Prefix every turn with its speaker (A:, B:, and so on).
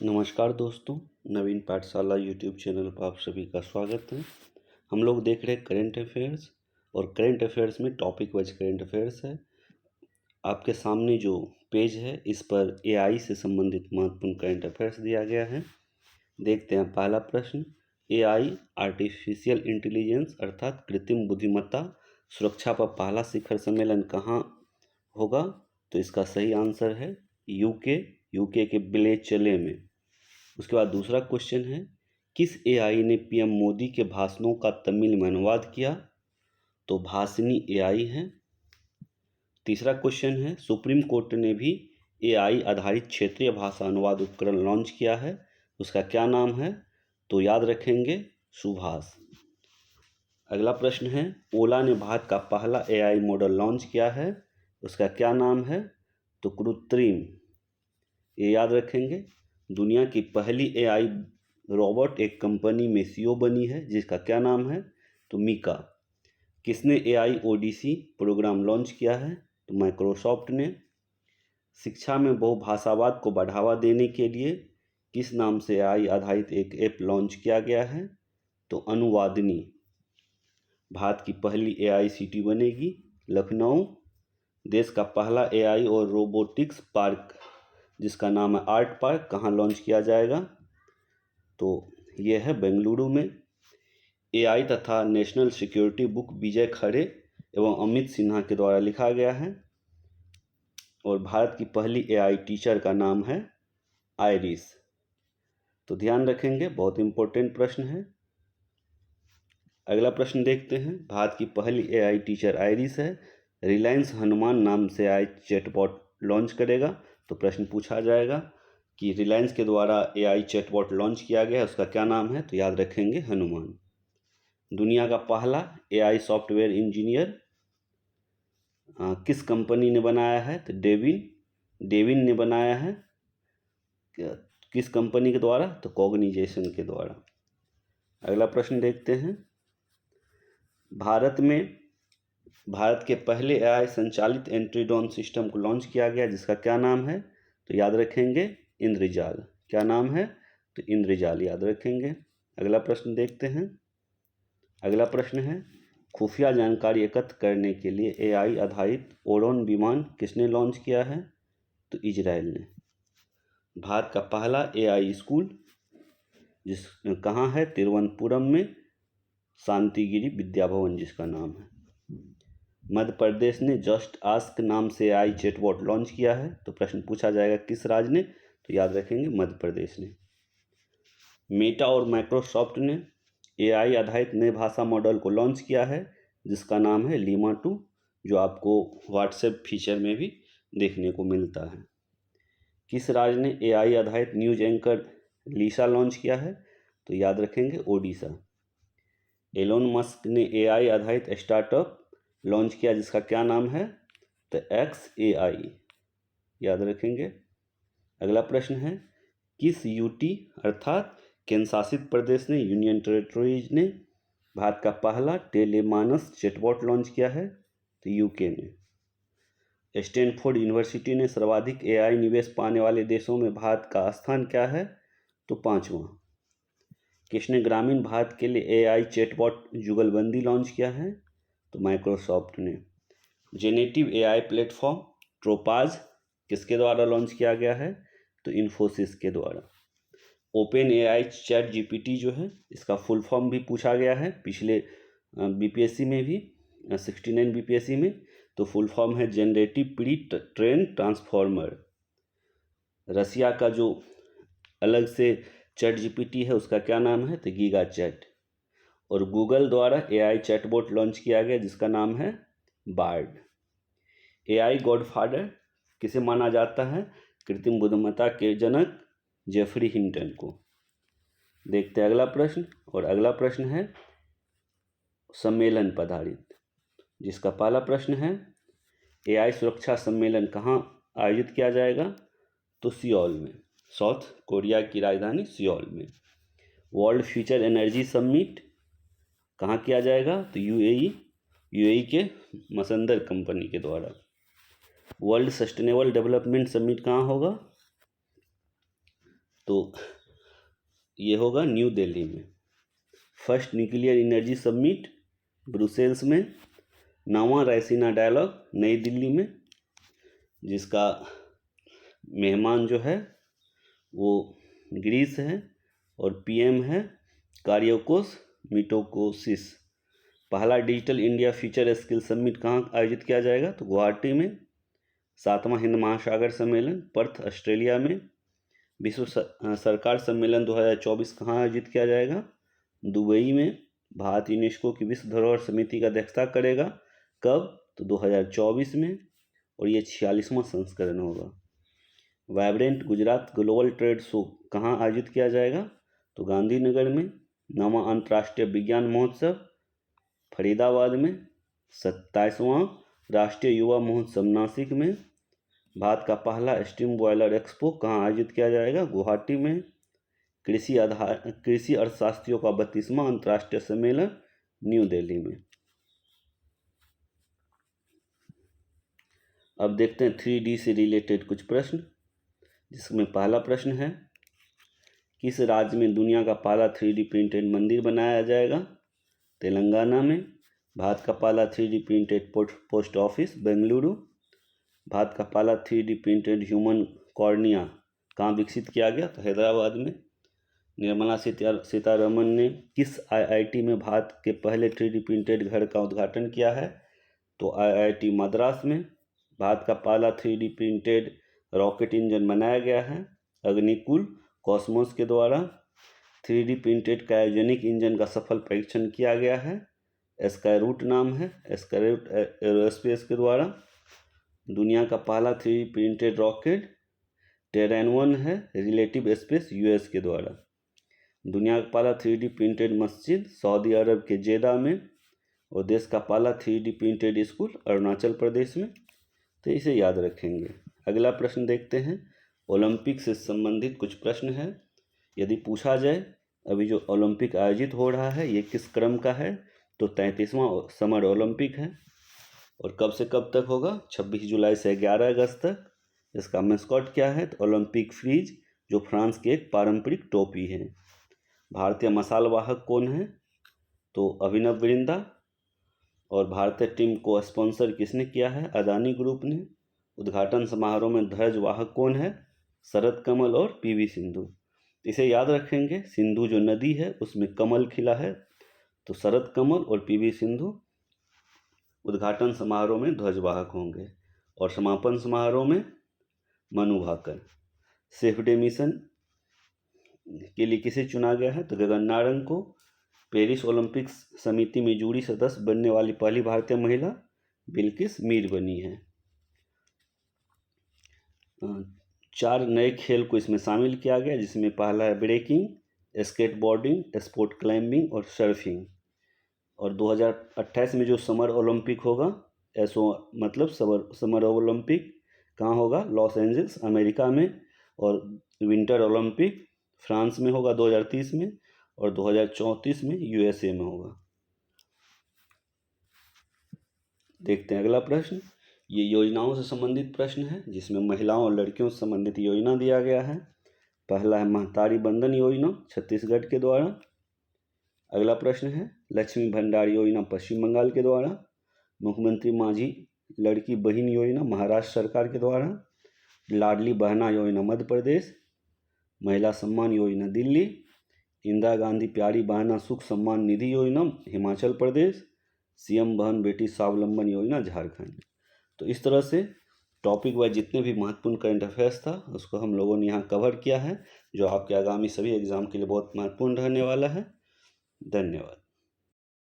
A: नमस्कार दोस्तों, नवीन पाठशाला यूट्यूब चैनल पर आप सभी का स्वागत है। हम लोग देख रहे हैं करंट अफेयर्स और करंट अफेयर्स में टॉपिक वाइज करंट अफेयर्स है। आपके सामने जो पेज है इस पर एआई से संबंधित महत्वपूर्ण करंट अफेयर्स दिया गया है। देखते हैं पहला प्रश्न, एआई आर्टिफिशियल इंटेलिजेंस अर्थात कृत्रिम बुद्धिमत्ता सुरक्षा पर पहला शिखर सम्मेलन कहाँ होगा? तो इसका सही आंसर है यूके के विलेचले में। उसके बाद दूसरा क्वेश्चन है, किस एआई ने पीएम मोदी के भाषणों का तमिल में अनुवाद किया? तो भाषिनी एआई है। तीसरा क्वेश्चन है, सुप्रीम कोर्ट ने भी एआई आधारित क्षेत्रीय भाषा अनुवाद उपकरण लॉन्च किया है, उसका क्या नाम है? तो याद रखेंगे सुभाष। अगला प्रश्न है, ओला ने भारत का पहला एआई मॉडल लॉन्च किया है, उसका क्या नाम है? तो कृत्रिम, ये याद रखेंगे। दुनिया की पहली एआई रोबोट एक कंपनी में सीईओ बनी है, जिसका क्या नाम है? तो मीका। किसने एआई ओडिसी प्रोग्राम लॉन्च किया है? तो माइक्रोसॉफ्ट ने। शिक्षा में बहुभाषावाद को बढ़ावा देने के लिए किस नाम से एआई आधारित एक ऐप लॉन्च किया गया है? तो अनुवादिनी। भारत की पहली एआई सिटी बनेगी लखनऊ। देश का पहला एआई और रोबोटिक्स पार्क जिसका नाम है आर्ट पार्क कहाँ लॉन्च किया जाएगा? तो यह है बेंगलुरु में। एआई तथा national security book Vijay Khare एवं अमित सिन्हा के द्वारा लिखा गया है और भारत की पहली एआई टीचर का नाम है आयरिस। तो ध्यान रखेंगे, बहुत इंपॉर्टेंट प्रश्न है। अगला प्रश्न देखते हैं, भारत की पहली एआई टीचर आयरिस है। रिलायंस हनुमान नाम से एआई चैटबॉट लॉन्च करेगा। तो प्रश्न पूछा जाएगा कि रिलायंस के द्वारा एआई चैटबॉट लॉन्च किया गया है, उसका क्या नाम है? तो याद रखेंगे हनुमान। दुनिया का पहला एआई सॉफ्टवेयर इंजीनियर किस कंपनी ने बनाया है? तो डेविन ने बनाया है। किस कंपनी के द्वारा? तो कॉग्निजेशन के द्वारा। अगला प्रश्न देखते हैं, भारत के पहले एआई संचालित एंट्री ड्रोन सिस्टम को लॉन्च किया गया, जिसका क्या नाम है? तो याद रखेंगे इंद्रजाल। क्या नाम है? तो इंद्रजाल याद रखेंगे। अगला प्रश्न देखते हैं। अगला प्रश्न है, खुफिया जानकारी एकत्र करने के लिए एआई आधारित ओडोन विमान किसने लॉन्च किया है? तो इजराइल ने। भारत का पहला एआई स्कूल कहाँ है? तिरुवनंतपुरम में, शांतिगिरी विद्या भवन जिसका नाम है। मध्य प्रदेश ने जस्ट आस्क नाम से एआई चैटबॉट लॉन्च किया है। तो प्रश्न पूछा जाएगा किस राज्य ने? तो याद रखेंगे मध्य प्रदेश ने। मेटा और माइक्रोसॉफ्ट ने एआई आधारित नए भाषा मॉडल को लॉन्च किया है, जिसका नाम है लीमा 2, जो आपको व्हाट्सएप फीचर में भी देखने को मिलता है। किस राज्य ने एआई आधारित न्यूज एंकर लीसा लॉन्च किया है? तो याद रखेंगे ओडिशा। एलोन मस्क ने एआई आधारित स्टार्टअप लॉन्च किया, जिसका क्या नाम है? तो XAI याद रखेंगे। अगला प्रश्न है, किस यूटी अर्थात केंद्र शासित प्रदेश ने, यूनियन टेरिटरीज ने भारत का पहला टेलीमानस चैटबॉट लॉन्च किया है? तो यूके ने। स्टैनफोर्ड यूनिवर्सिटी ने सर्वाधिक एआई निवेश पाने वाले देशों में भारत का स्थान क्या है? तो 5वां। किसने ग्रामीण भारत के लिए एआई चैटबॉट जुगलबंदी लॉन्च किया है? तो माइक्रोसॉफ्ट ने। जेनेटिव एआई प्लेटफॉर्म ट्रोपाज किसके द्वारा लॉन्च किया गया है? तो इन्फोसिस के द्वारा। ओपन एआई चैट जीपीटी जो है, इसका फुल फॉर्म भी पूछा गया है पिछले बीपीएससी में भी, 69 बीपीएससी में। तो फुल फॉर्म है जनरेटिव प्री ट्रेन ट्रांसफॉर्मर। रसिया का जो अलग से चैट जीपीटी है उसका क्या नाम है? तो गीगा चैट। और गूगल द्वारा एआई चैटबॉट लॉन्च किया गया, जिसका नाम है बार्ड। एआई गॉडफादर किसे माना जाता है? कृत्रिम बुद्धिमत्ता के जनक जेफरी हिंटन को। देखते हैं अगला प्रश्न, और अगला प्रश्न है सम्मेलन पधारित, जिसका पहला प्रश्न है, एआई सुरक्षा सम्मेलन कहाँ आयोजित किया जाएगा? तो सियोल में, साउथ कोरिया की राजधानी सियोल में। वर्ल्ड फ्यूचर एनर्जी समिट कहाँ किया जाएगा? तो यूएई के मसंदर कंपनी के द्वारा। वर्ल्ड सस्टेनेबल डेवलपमेंट समिट कहाँ होगा? तो ये होगा न्यू दिल्ली में। First nuclear energy summit Brussels में। 9वां रायसीना डायलॉग नई दिल्ली में, जिसका मेहमान जो है वो ग्रीस है और पीएम है कारियोकोस मिटोकोसिस। पहला digital India future skill summit कहाँ आयोजित किया जाएगा? तो गुवाहाटी में। 7वां हिंद महासागर सम्मेलन पर्थ ऑस्ट्रेलिया में। विश्व सरकार सम्मेलन 2024 कहाँ आयोजित किया जाएगा? दुबई में। भारत यूनेस्को की विश्व धरोहर समिति का अध्यक्षता करेगा। कब? तो 2024 में, और ये 46वां संस्करण होगा। Vibrant Gujarat global trade show कहाँ आयोजित किया जाएगा? तो गांधीनगर में। 9वां अंतर्राष्ट्रीय विज्ञान महोत्सव फरीदाबाद में। 27वां राष्ट्रीय युवा महोत्सव नासिक में। भारत का पहला स्टीम बॉयलर एक्सपो कहाँ आयोजित किया जाएगा? गुवाहाटी में। कृषि अर्थशास्त्रियों का 32वां अंतर्राष्ट्रीय सम्मेलन न्यू दिल्ली में। अब देखते हैं 3D से रिलेटेड कुछ प्रश्न, जिसमें पहला प्रश्न है, किस राज्य में दुनिया का पहला 3D प्रिंटेड मंदिर बनाया जाएगा? तेलंगाना में। भारत का पहला 3D printed post office Bengaluru. Bharat का पहला 3D प्रिंटेड ह्यूमन कॉर्निया कहाँ विकसित किया गया? तो हैदराबाद में। निर्मला सीतारमन ने किस IIT में भारत के पहले 3D प्रिंटेड घर का उद्घाटन किया है? तो IIT मद्रास में। भारत का पहला 3D प्रिंटेड रॉकेट इंजन बनाया गया है अग्निकुल कॉस्मोस के द्वारा। 3D प्रिंटेड क्रायोजेनिक इंजन का सफल परीक्षण किया गया है, स्काईरूट नाम है, स्काईरूट एरोस्पेस के द्वारा। दुनिया का पहला 3D प्रिंटेड रॉकेट टेरेन-1 है, रिलेटिव स्पेस US के द्वारा। दुनिया का पहला 3D प्रिंटेड मस्जिद सऊदी अरब के जेदा में, और देश का पहला 3D printed school Arunachal Pradesh में। तो इसे याद रखेंगे। अगला प्रश्न देखते हैं। ओलंपिक से संबंधित कुछ प्रश्न है। यदि पूछा जाए अभी जो ओलंपिक आयोजित हो रहा है ये किस क्रम का है? तो 33वां समर ओलंपिक है, और कब से कब तक होगा? 26 जुलाई से 11 अगस्त तक। इसका मैस्कॉट क्या है? तो ओलंपिक फ्रीज, जो फ्रांस की एक पारंपरिक टोपी है। भारतीय मशाल वाहक कौन है? तो अभिनव बिंद्रा। और भारतीय टीम को स्पॉन्सर किसने किया है? अदानी ग्रुप ने। उद्घाटन समारोह में ध्वज वाहक कौन है? शरद कमल और PV सिंधु। इसे याद रखेंगे। सिंधु जो नदी है उसमें कमल खिला है, तो शरद कमल और PV सिंधु उद्घाटन समारोह में ध्वजवाहक होंगे, और समापन समारोह में Manu Bhaker. Safe day mission के लिए किसे चुना गया है? तो गगन नारंग को। पेरिस ओलंपिक्स समिति में जूरी सदस्य बनने वाली पहली भारतीय महिला बिल्किस मीर बनी है। 4 नए खेल को इसमें शामिल किया गया, जिसमें पहला है ब्रेकिंग, स्केटबोर्डिंग, स्पोर्ट क्लाइंबिंग और सर्फिंग। और 2028 में जो समर ओलंपिक होगा, मतलब समर ओलंपिक कहाँ होगा? लॉस एंजल्स अमेरिका में। और विंटर ओलंपिक फ्रांस में होगा 2030 में, और 2034 में USA में होगा। देखते हैं अगला प्रश्न। ये योजनाओं से संबंधित प्रश्न है, जिसमें महिलाओं और लड़कियों से संबंधित योजना दिया गया है। पहला है महतारी बंधन योजना छत्तीसगढ़ के द्वारा। अगला प्रश्न है लक्ष्मी भंडार योजना पश्चिम बंगाल के द्वारा। मुख्यमंत्री माझी लड़की बहन योजना महाराष्ट्र सरकार के द्वारा। लाडली बहना योजना मध्य प्रदेश। महिला सम्मान योजना दिल्ली। इंदिरा गांधी प्यारी बहना सुख सम्मान निधि योजना हिमाचल प्रदेश। CM बहन बेटी स्वावलंबन योजना झारखंड। तो इस तरह से टॉपिक वाइज जितने भी महत्वपूर्ण करंट अफेयर्स था उसको हम लोगों ने यहाँ कवर किया है, जो आपके आगामी सभी एग्जाम के लिए बहुत महत्वपूर्ण रहने वाला है। धन्यवाद।